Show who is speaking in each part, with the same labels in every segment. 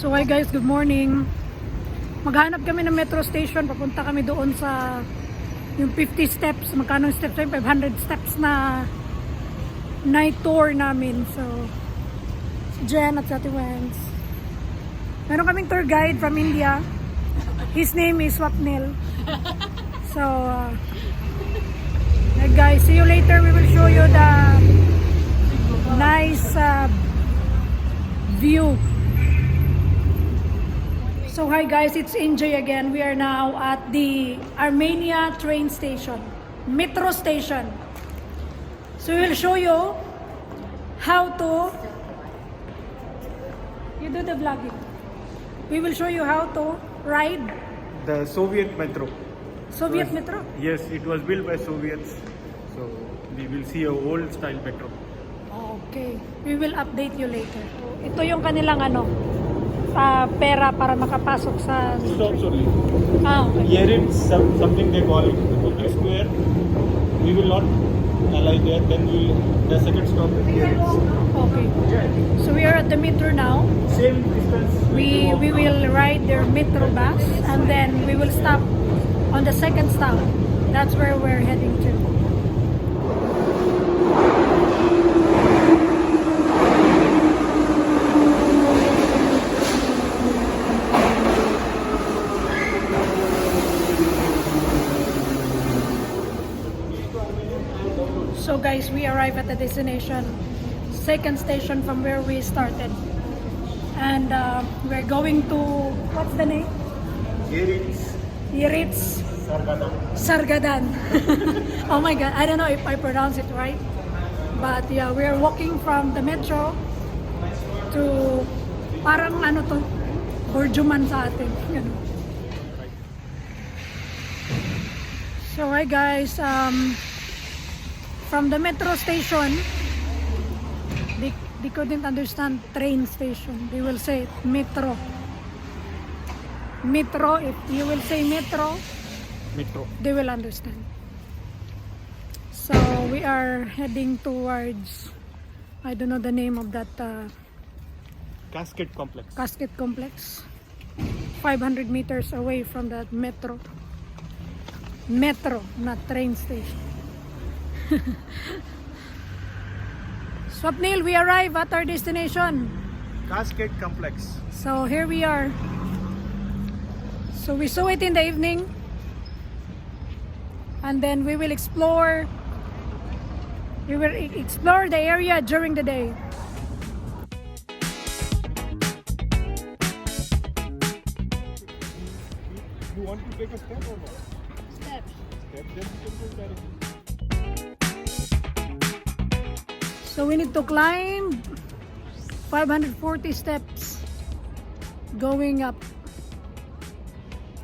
Speaker 1: So hi guys, good morning. Maghanap kami ng metro station, papunta kami doon sa yung 50 steps, magkano yung steps, 500 steps na night tour namin. So si Jen at si Ate Wens. Meron kaming tour guide from India. His name is Swapnil. So guys, see you later. We will show you the nice view. So hi guys, it's NJ again. We are now at the Armenia train station, metro station. So we will show you how to, you do the vlogging. We will show you how to ride
Speaker 2: The Soviet metro.
Speaker 1: Soviet metro.
Speaker 2: Yes, it was built by Soviets. So we will see a old style metro.
Speaker 1: Okay, we will update you later. Ito yung kanilang pera para makapasok sa...
Speaker 2: Stop, sorry.
Speaker 1: Okay.
Speaker 2: Here it's something they call it the public square. We will not lie there. Then the second stop is here.
Speaker 1: Okay. So we are at the metro now.
Speaker 2: Same distance.
Speaker 1: We will ride their metro bus and then we will stop on the second stop. That's where we're heading to. So guys, we arrived at the destination, second station from where we started. And we're going to, what's the name? Yeritz Sargadan. Oh my god, I don't know if I pronounce it right. But yeah, we're walking from the metro to parang ano to, Borjuman sa atin. Yan. So hi guys, from the metro station, they couldn't understand train station. They will say metro. Metro, if you will say metro, they will understand. So we are heading towards, I don't know the name of that
Speaker 2: Cascade complex.
Speaker 1: casket complex. 500 meters away from that metro. Metro, not train station. Swapnil, we arrive at our destination.
Speaker 2: Cascade complex.
Speaker 1: So here we are. So we saw it in the evening. And then we will explore. We will explore the area during the day.
Speaker 2: You want to take a step or not?
Speaker 1: Step.
Speaker 2: Step, then you can go directly.
Speaker 1: So we need to climb 540 steps going up.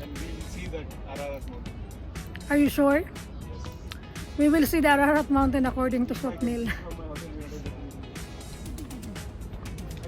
Speaker 2: And we will see that Ararat Mountain.
Speaker 1: Are you sure? We will see the Ararat Mountain according to Swapnil.
Speaker 2: From my hotel, we have a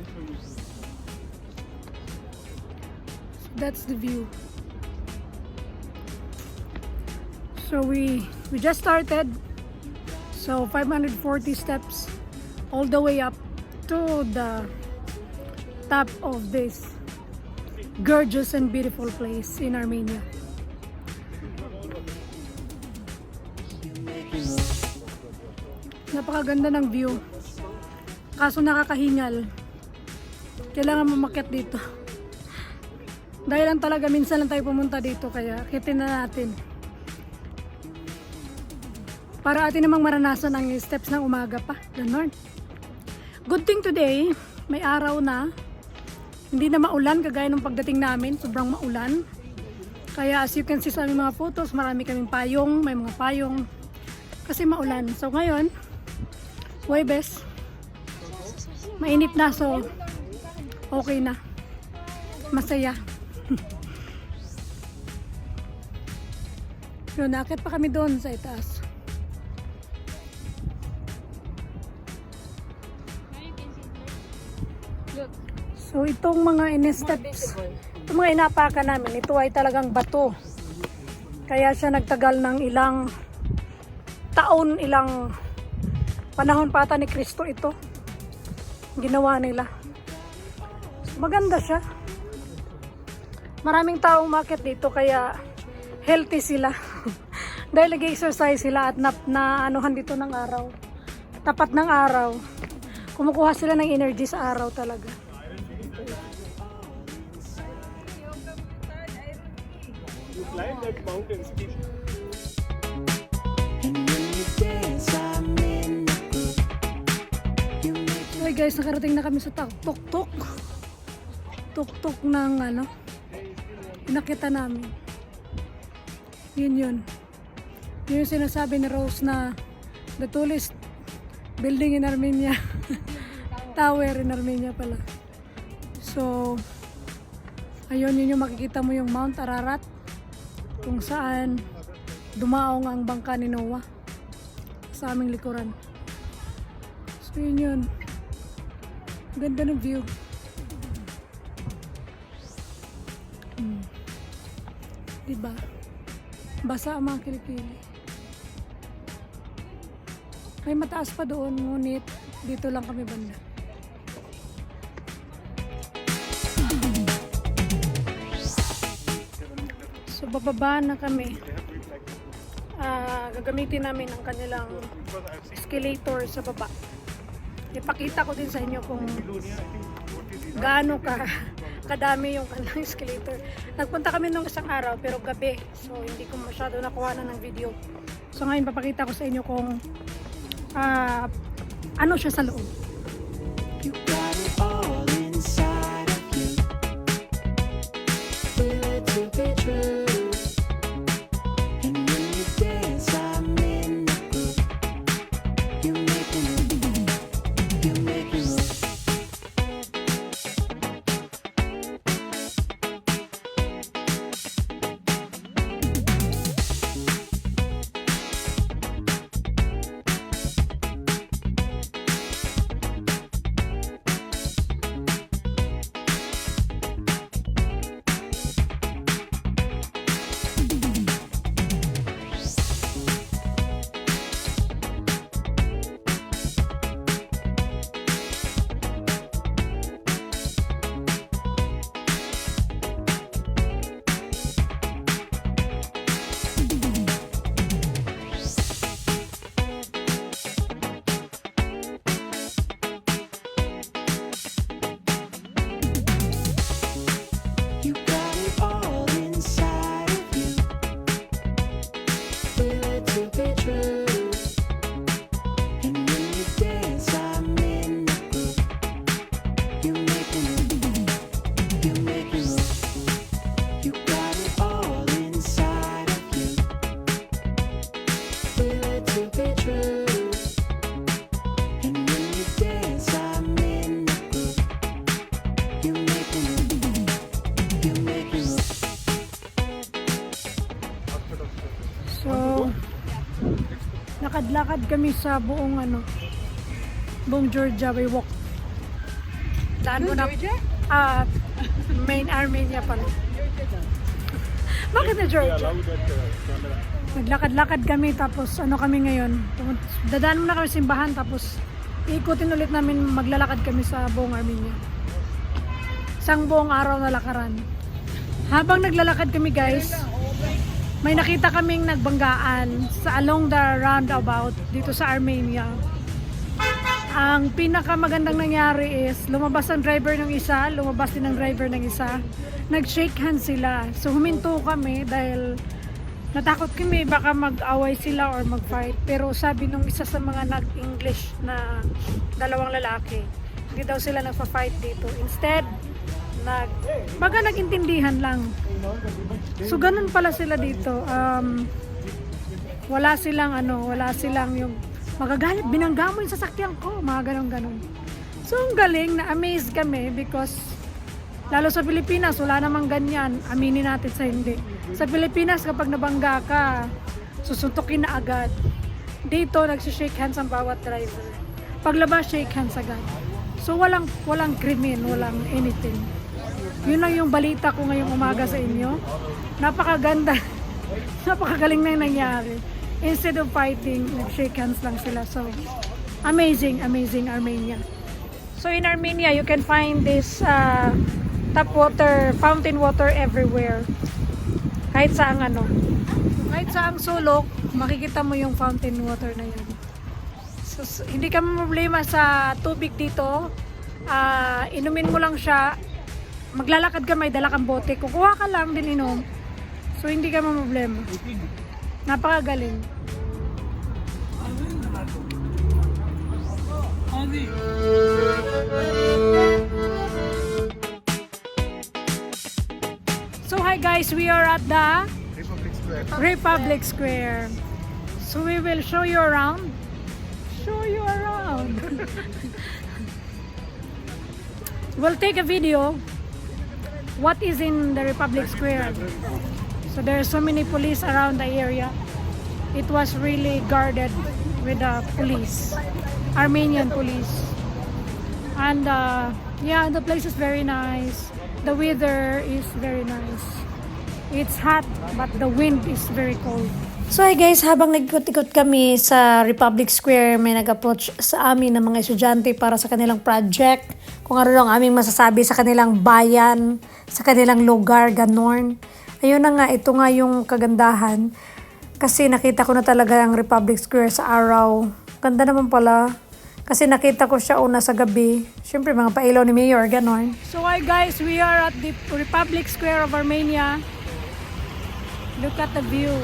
Speaker 2: I'll show you.
Speaker 1: That's the view. So we just started. So 540 steps all the way up to the top of this gorgeous and beautiful place in Armenia. Napakaganda ng view. Kaso nakakahingal. Kailangan mamakyat dito. Dahil lang talaga minsan lang tayo pumunta dito kaya akitin na natin. Para atin namang maranasan ang steps ng umaga pa. Ganon. Good thing today, may araw na. Hindi na maulan kagaya ng pagdating namin. Sobrang maulan. Kaya as you can see sa aming mga photos, marami kaming payong. May mga payong. Kasi maulan. So ngayon, Huwebes, mainit na. So, okay na. Masaya. Yun, nakit pa kami doon sa itaas. So itong mga in-steps, itong mga inapakan namin, ito ay talagang bato. Kaya siya nagtagal ng ilang taon, ilang panahon pa ata ni Kristo ito. Ginawa nila. So, maganda siya. Maraming taong umakyat dito kaya healthy sila. Dahil nag-exercise sila at na anuhan dito ng araw. Tapat ng araw. Kumukuha sila ng energy sa araw talaga.
Speaker 2: You climb that mountain steep.
Speaker 1: Okay guys, nakarating na kami sa tuk-tuk. Tuk-tuk ng ano, pinakita namin. Yun. Yun yung sinasabi ni Rose na the tallest building in Armenia. Tower in Armenia pala. So, ayun, yun yung makikita mo yung Mount Ararat kung saan dumaong ang bangka ni Noah sa aming likuran. So, yun. Ganda ng view. Diba? Basa ang mga kilikili. May mataas pa doon, ngunit dito lang kami banda. So bababa na kami. Gagamitin namin ang kanilang escalator sa baba. Ipakita ko din sa inyo kung gaano kadami yung kanilang escalator. Nagpunta kami nung isang araw pero gabi. So hindi ko masyado nakuha na ng video. So ngayon papakita ko sa inyo kung ano siya sa loob.
Speaker 3: You got it all inside of you. Feel it to be true. And when you dance, I'm in the groove. You make me move. You make me move. You got it all inside of you. Feel it to be true. And when you dance, I'm in the groove. You make me move. You make me move. You got it all inside of you. Feel it to be true. And when you dance, I'm in the groove. You make me move. You make me move.
Speaker 1: So, lakad-lakad kami sa buong Georgia. We walk. Daan mo na. Main Armenia pala. Bakit na Georgia?
Speaker 2: Allow that camera.
Speaker 1: Naglakad-lakad kami tapos kami ngayon. Dadaan muna kami simbahan tapos iikutin ulit namin, maglalakad kami sa buong Armenia. Isang buong araw na lakaran. Habang naglalakad kami guys, may nakita kaming nagbanggaan sa along the roundabout dito sa Armenia. Ang pinakamagandang nangyari is lumabas ang driver ng isa, lumabas din ang driver ng isa. Nag-shake hands sila. So huminto kami dahil natakot kami baka mag-away sila or mag-fight. Pero sabi nung isa sa mga nag-English na dalawang lalaki, hindi daw sila nagpa-fight dito. Instead, nag-intindihan lang. So ganun pala sila dito. Wala silang yung magagalit, binangga mo yung sasakyan ko, mga ganun-ganun. So ang galing, na-amaze kami because lalo sa Pilipinas, wala namang ganyan. Aminin natin sa hindi. Sa Pilipinas, kapag nabangga ka, susuntukin na agad. Dito, nagsishake hands ang bawat driver. Paglabas, shake hands agad. So walang krimen, walang anything. Yun lang yung balita ko ngayong umaga sa inyo. Napakaganda. Napakagaling na yung nangyari. Instead of fighting, nag-shake hands lang sila. So, amazing Armenia. So in Armenia, you can find this tap water, fountain water everywhere. Kahit saang ano. Kahit saang sulok, makikita mo yung fountain water na yun. So, hindi ka problema sa tubig dito. Inumin mo lang siya. Maglalakad ka, may dala kang bote. Kukuha ka lang din inom. So, hindi ka problema. Napakagaling. So hi guys, we are at the Republic Square. So we will show you around. Show you around. We'll take a video. What is in the Republic Square? So there are so many police around the area. It was really guarded with the police, Armenian police. And yeah, the place is very nice. The weather is very nice. It's hot, but the wind is very cold. So hey guys, habang nag-ikot-ikot kami sa Republic Square, may nag-approach sa amin ng mga estudyante para sa kanilang project. Kung ano lang aming masasabi sa kanilang bayan, sa kanilang lugar, ganon. Ayun na nga, ito nga yung kagandahan. Kasi nakita ko na talaga ang Republic Square sa araw. Ganda naman pala. Kasi nakita ko siya una sa gabi. Siyempre, mga pailaw ni Mayor, ganon. So hi guys, we are at the Republic Square of Armenia. Look at the view.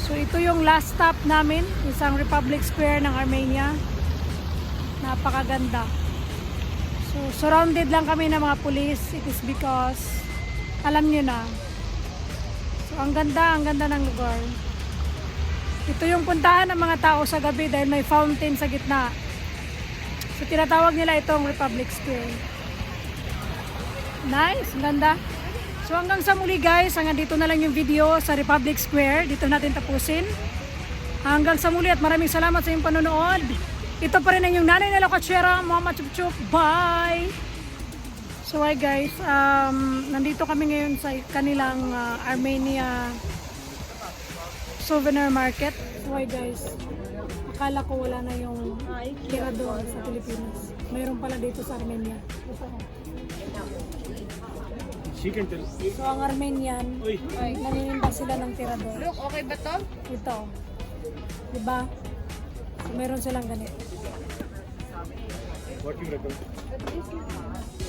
Speaker 1: So ito yung last stop namin, isang Republic Square ng Armenia. Napakaganda. So surrounded lang kami ng mga police. It is because, alam nyo na. So ang ganda ng lugar. Ito yung puntahan ng mga tao sa gabi dahil may fountain sa gitna. So tinatawag nila itong Republic Square. Nice, ganda. So hanggang sa muli guys, hanggang dito na lang yung video sa Republic Square. Dito natin tapusin. Hanggang sa muli at maraming salamat sa inyong panonood. Ito pa rin ang yung nanay na Locatsera, Mama Chup Chup. Bye! So hi guys, nandito kami ngayon sa kanilang Armenia souvenir market. So hi guys, akala ko wala na yung tirador sa Pilipinas. Mayroon pala dito sa Armenia.
Speaker 2: She can tell.
Speaker 1: So ang Armenian, nanininda sila ng tirador.
Speaker 4: Look, okay ba to?
Speaker 1: Ito. Diba? So meron silang ganito.
Speaker 2: What you recommend?